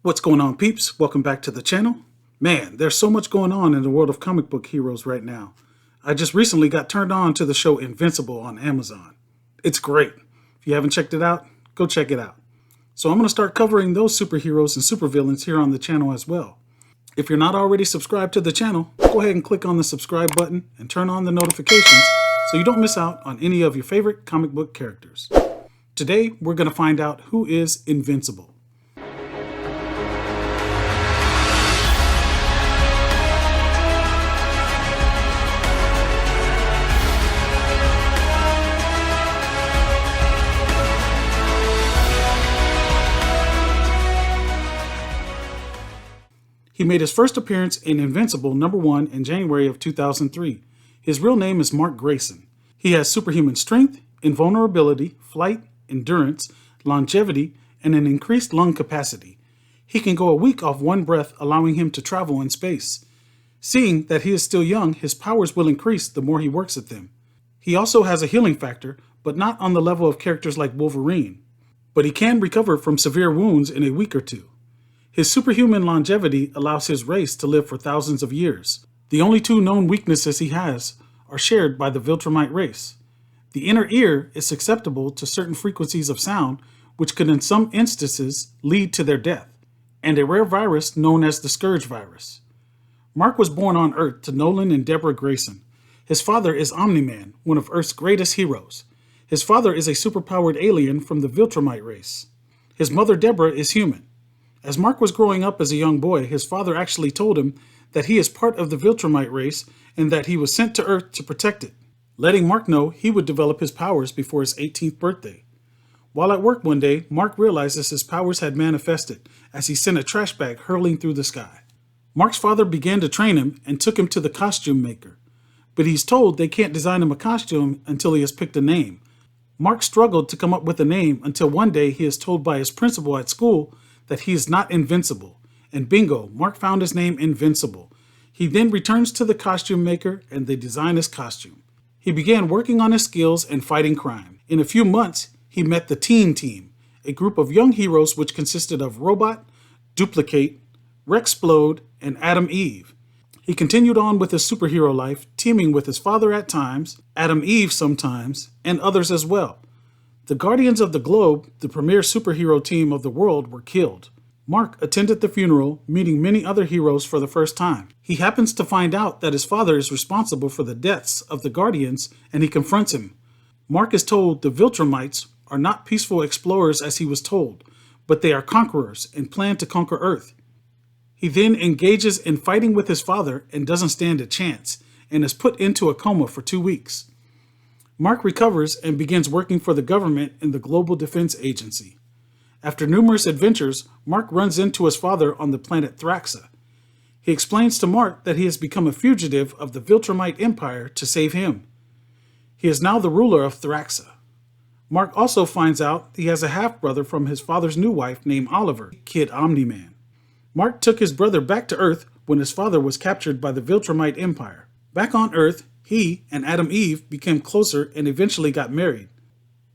What's going on, peeps? Welcome back to the channel. Man, there's so much going on in the world of comic book heroes right now. I just recently got turned on to the show Invincible on Amazon. It's great. If you haven't checked it out, go check it out. So I'm going to start covering those superheroes and supervillains here on the channel as well. If you're not already subscribed to the channel, go ahead and click on the subscribe button and turn on the notifications so you don't miss out on any of your favorite comic book characters. Today, we're going to find out who is Invincible. He made his first appearance in Invincible #1 in January of 2003. His real name is Mark Grayson. He has superhuman strength, invulnerability, flight, endurance, longevity, and an increased lung capacity. He can go a week off one breath, allowing him to travel in space. Seeing that he is still young, his powers will increase the more he works at them. He also has a healing factor, but not on the level of characters like Wolverine. But he can recover from severe wounds in a week or two. His superhuman longevity allows his race to live for thousands of years. The only two known weaknesses he has are shared by the Viltrumite race. The inner ear is susceptible to certain frequencies of sound, which could in some instances lead to their death, and a rare virus known as the Scourge virus. Mark was born on Earth to Nolan and Deborah Grayson. His father is Omni-Man, one of Earth's greatest heroes. His father is a superpowered alien from the Viltrumite race. His mother Deborah is human. As Mark was growing up as a young boy, his father actually told him that he is part of the Viltrumite race and that he was sent to Earth to protect it, letting Mark know he would develop his powers before his 18th birthday. While at work one day, Mark realizes his powers had manifested as he sent a trash bag hurtling through the sky. Mark's father began to train him and took him to the costume maker, but he's told they can't design him a costume until he has picked a name. Mark struggled to come up with a name until one day he is told by his principal at school that he is not invincible, and bingo, Mark found his name Invincible. He then returns to the costume maker and they design his costume. He began working on his skills and fighting crime. In a few months, he met the Teen Team, a group of young heroes which consisted of Robot, Duplicate, Rexplode, and Adam Eve. He continued on with his superhero life, teaming with his father at times, Adam Eve sometimes, and others as well. The Guardians of the Globe, the premier superhero team of the world, were killed. Mark attended the funeral, meeting many other heroes for the first time. He happens to find out that his father is responsible for the deaths of the Guardians, and he confronts him. Mark is told the Viltrumites are not peaceful explorers as he was told, but they are conquerors and plan to conquer Earth. He then engages in fighting with his father and doesn't stand a chance, and is put into a coma for 2 weeks. Mark recovers and begins working for the government in the Global Defense Agency. After numerous adventures, Mark runs into his father on the planet Thraxa. He explains to Mark that he has become a fugitive of the Viltrumite Empire to save him. He is now the ruler of Thraxa. Mark also finds out he has a half-brother from his father's new wife named Oliver, Kid Omni-Man. Mark took his brother back to Earth when his father was captured by the Viltrumite Empire. Back on Earth, he and Adam Eve became closer and eventually got married.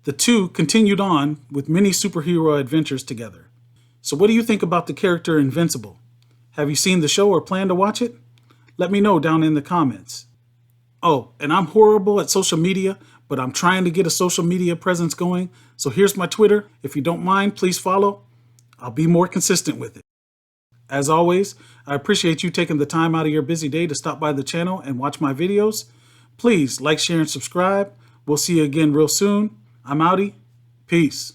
The two continued on with many superhero adventures together. So what do you think about the character Invincible? Have you seen the show or plan to watch it? Let me know down in the comments. Oh, and I'm horrible at social media, but I'm trying to get a social media presence going. So here's my Twitter. If you don't mind, please follow. I'll be more consistent with it. As always, I appreciate you taking the time out of your busy day to stop by the channel and watch my videos. Please like, share, and subscribe. We'll see you again real soon. I'm outie. Peace.